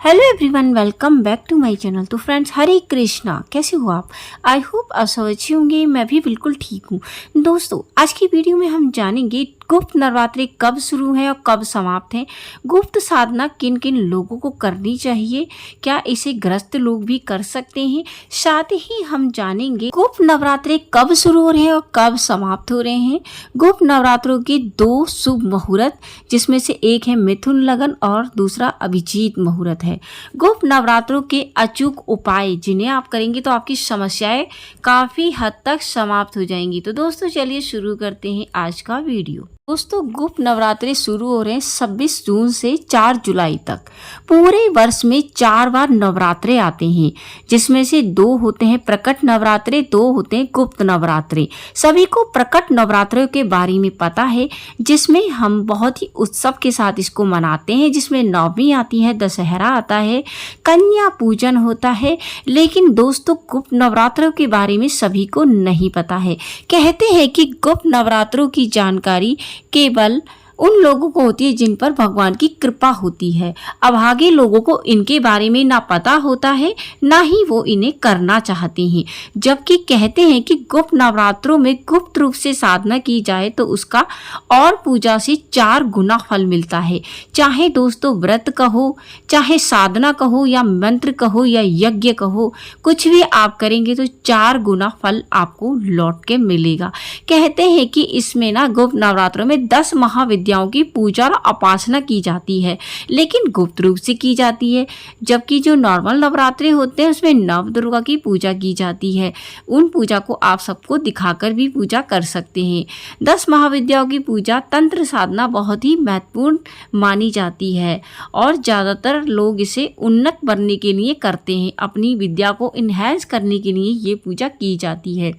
Hello everyone, welcome back to my channel. तो friends, Hare Krishna, कैसे हो आप? आई होप आप सब अच्छे होंगे। मैं भी बिल्कुल ठीक हूँ। दोस्तों, आज की वीडियो में हम जानेंगे गुप्त नवरात्रि कब शुरू है और कब समाप्त है। गुप्त साधना किन किन लोगों को करनी चाहिए, क्या इसे ग्रस्त लोग भी कर सकते हैं। साथ ही हम जानेंगे गुप्त नवरात्रि कब शुरू हो रहे हैं और कब समाप्त हो रहे हैं। गुप्त नवरात्रों के दो शुभ मुहूर्त, जिसमें से एक है मिथुन लगन और दूसरा अभिजीत मुहूर्त है। गुप्त नवरात्रों के अचूक उपाय जिन्हें आप करेंगे तो आपकी समस्याएं काफी हद तक समाप्त हो जाएंगी। तो दोस्तों, चलिए शुरू करते हैं आज का वीडियो। दोस्तों, गुप्त नवरात्रि शुरू हो रहे हैं 26 जून से 4 जुलाई तक। पूरे वर्ष में 4 बार नवरात्रे आते हैं, जिसमें से 2 होते हैं प्रकट नवरात्रे, 2 होते हैं गुप्त नवरात्रे। सभी को प्रकट नवरात्रों के बारे में पता है, जिसमें हम बहुत ही उत्सव के साथ इसको मनाते हैं, जिसमें नवमी आती है, दशहरा आता है, कन्या पूजन होता है। लेकिन दोस्तों, गुप्त नवरात्रों के बारे में सभी को नहीं पता है। कहते हैं कि गुप्त नवरात्रों की जानकारी केवल उन लोगों को होती है जिन पर भगवान की कृपा होती है। अभागे लोगों को इनके बारे में ना पता होता है, ना ही वो इन्हें करना चाहते हैं। जबकि कहते हैं कि गुप्त नवरात्रों में गुप्त रूप से साधना की जाए तो उसका और पूजा से 4 गुना फल मिलता है। चाहे दोस्तों व्रत कहो, चाहे साधना कहो, या मंत्र कहो, या यज्ञ कहो, कुछ भी आप करेंगे तो 4 गुना फल आपको लौट के मिलेगा। कहते हैं कि इसमें ना गुप्त नवरात्रों में 10 महाविद्याओं की पूजा और उपासना की जाती है, लेकिन गुप्त रूप से की जाती है। जबकि जो नॉर्मल नवरात्रे होते हैं उसमें नव दुर्गा की पूजा की जाती है। उन पूजा को आप सबको दिखाकर भी पूजा कर सकते हैं। 10 महाविद्याओं की पूजा तंत्र साधना बहुत ही महत्वपूर्ण मानी जाती है और ज़्यादातर लोग इसे उन्नत बनने के लिए करते हैं। अपनी विद्या को इन्हेंस करने के लिए ये पूजा की जाती है।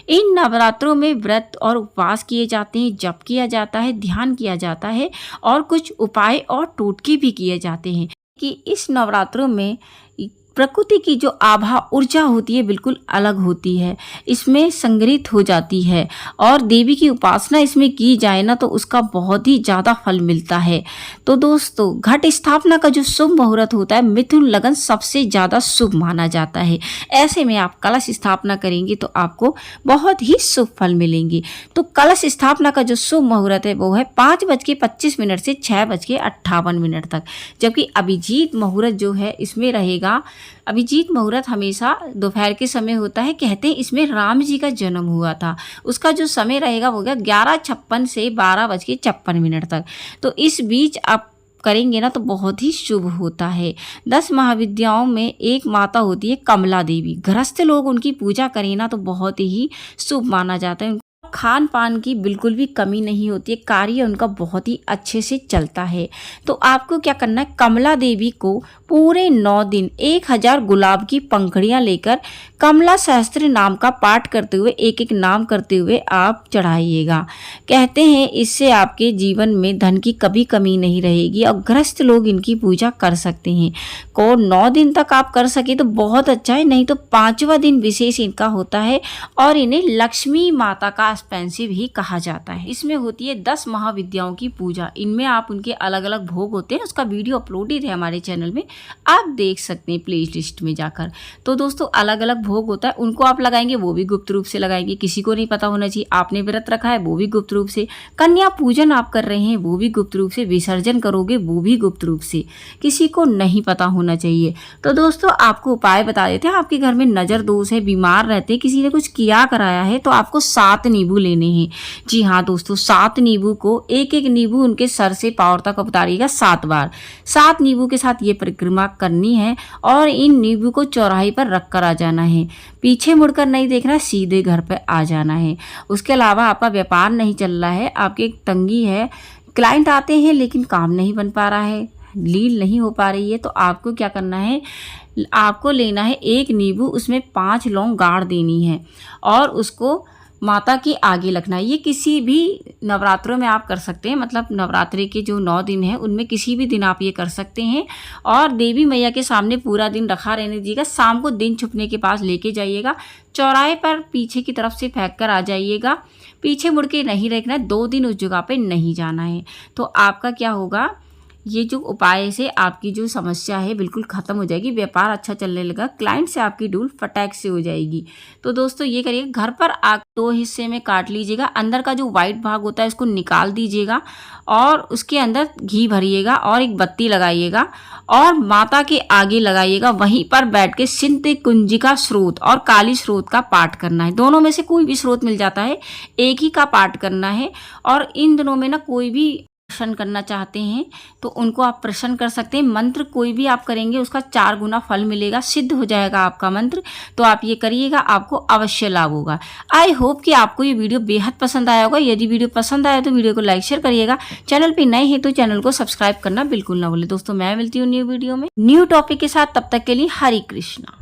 इन नवरात्रों में व्रत और उपवास किए जाते हैं, जप किया जाता है, ध्यान किया जाता है और कुछ उपाय और टोटके भी किए जाते हैं। कि इस नवरात्रों में प्रकृति की जो आभा ऊर्जा होती है बिल्कुल अलग होती है, इसमें संग्रहित हो जाती है और देवी की उपासना इसमें की जाए ना तो उसका बहुत ही ज़्यादा फल मिलता है। तो दोस्तों, घट स्थापना का जो शुभ मुहूर्त होता है मिथुन लगन सबसे ज़्यादा शुभ माना जाता है। ऐसे में आप कलश स्थापना करेंगे तो आपको बहुत ही शुभ फल मिलेंगे। तो कलश स्थापना का जो शुभ मुहूर्त है वो है 5:25 से 6:58 तक। जबकि अभिजीत मुहूर्त जो है इसमें रहेगा, अभिजीत मुहूर्त हमेशा दोपहर के समय होता है। कहते हैं इसमें राम जी का जन्म हुआ था। उसका जो समय रहेगा वो होगा 11:56 से 12:56 तक। तो इस बीच आप करेंगे ना तो बहुत ही शुभ होता है। 10 महाविद्याओं में एक माता होती है कमला देवी। गृहस्थ लोग उनकी पूजा करें ना तो बहुत ही शुभ माना जाता है। खान पान की बिल्कुल भी कमी नहीं होती है, कार्य उनका बहुत ही अच्छे से चलता है। तो आपको क्या करना है, कमला देवी को पूरे 9 दिन 1000 गुलाब की पंखुड़ियाँ लेकर कमला सहस्त्र नाम का पाठ करते हुए एक एक नाम करते हुए आप चढ़ाइएगा। कहते हैं इससे आपके जीवन में धन की कभी कमी नहीं रहेगी और गृहस्थ लोग इनकी पूजा कर सकते हैं। को 9 दिन तक आप कर सके तो बहुत अच्छा है, नहीं तो 5वां दिन विशेष इनका होता है और इन्हें लक्ष्मी माता का एक्सपेंसिव ही कहा जाता है। इसमें होती है 10 महाविद्याओं की पूजा। इनमें आप उनके अलग अलग भोग होते हैं, उसका वीडियो अपलोडेड है हमारे चैनल में, आप देख सकते हैं प्ले लिस्ट में जाकर। तो दोस्तों, अलग अलग भोग होता है, उनको आप लगाएंगे, वो भी गुप्त रूप से लगाएंगे, किसी को नहीं पता होना चाहिए। आपने व्रत रखा है वो भी गुप्त रूप से, कन्या पूजन आप कर रहे हैं वो भी गुप्त रूप से, विसर्जन करोगे वो भी गुप्त रूप से, किसी को नहीं पता होना चाहिए। तो दोस्तों, आपको उपाय बता देते हैं। आपके घर में नजर दोष है, बीमार रहते हैं, किसी ने कुछ किया कराया है, तो आपको 7 नींबू लेने हैं। जी हाँ दोस्तों, 7 नींबू को एक एक नींबू उनके सर से पांव तक उतारिएगा 7 बार। 7 नींबू के साथ ये परिक्रमा करनी है और इन नींबू को चौराहे पर रख कर आ जाना है। पीछे मुड़कर नहीं देखना, सीधे घर पर आ जाना है। उसके अलावा आपका व्यापार नहीं चल रहा है, आपकी तंगी है, क्लाइंट आते हैं लेकिन काम नहीं बन पा रहा है, लीड नहीं हो पा रही है, तो आपको क्या करना है, आपको लेना है 1 नींबू, उसमें 5 लौंग गाड़ देनी है और उसको माता के आगे रखना है। ये किसी भी नवरात्रों में आप कर सकते हैं, मतलब नवरात्रि के जो 9 दिन हैं उनमें किसी भी दिन आप ये कर सकते हैं और देवी मैया के सामने पूरा दिन रखा रहने दीजिएगा। शाम को दिन छुपने के पास लेके जाइएगा, चौराहे पर पीछे की तरफ से फेंक कर आ जाइएगा। पीछे मुड़ के नहीं रखना है, 2 दिन उस जगह पे नहीं जाना है। तो आपका क्या होगा, ये जो उपाय से आपकी जो समस्या है बिल्कुल ख़त्म हो जाएगी, व्यापार अच्छा चलने लगा, क्लाइंट से आपकी डील फटाक से हो जाएगी। तो दोस्तों ये करिए, घर पर आग 2 हिस्से में काट लीजिएगा, अंदर का जो वाइट भाग होता है इसको निकाल दीजिएगा और उसके अंदर घी भरिएगा और एक बत्ती लगाइएगा और माता के आगे लगाइएगा। वहीं पर बैठ के सिंध कुंजिका स्रोत और काली स्रोत का पाठ करना है। दोनों में से कोई भी स्रोत मिल जाता है, एक ही का पाठ करना है। और इन दिनों में ना कोई भी प्रश्न करना चाहते हैं तो उनको आप प्रश्न कर सकते हैं। मंत्र कोई भी आप करेंगे उसका 4 गुना फल मिलेगा, सिद्ध हो जाएगा आपका मंत्र। तो आप ये करिएगा, आपको अवश्य लाभ होगा। आई होप कि आपको ये वीडियो बेहद पसंद आया होगा। यदि वीडियो पसंद आया तो वीडियो को लाइक शेयर करिएगा। चैनल पे नए हैं तो चैनल को सब्सक्राइब करना बिल्कुल ना भूलें। दोस्तों मैं मिलती हूँ न्यू वीडियो में न्यू टॉपिक के साथ, तब तक के लिए हरे कृष्णा।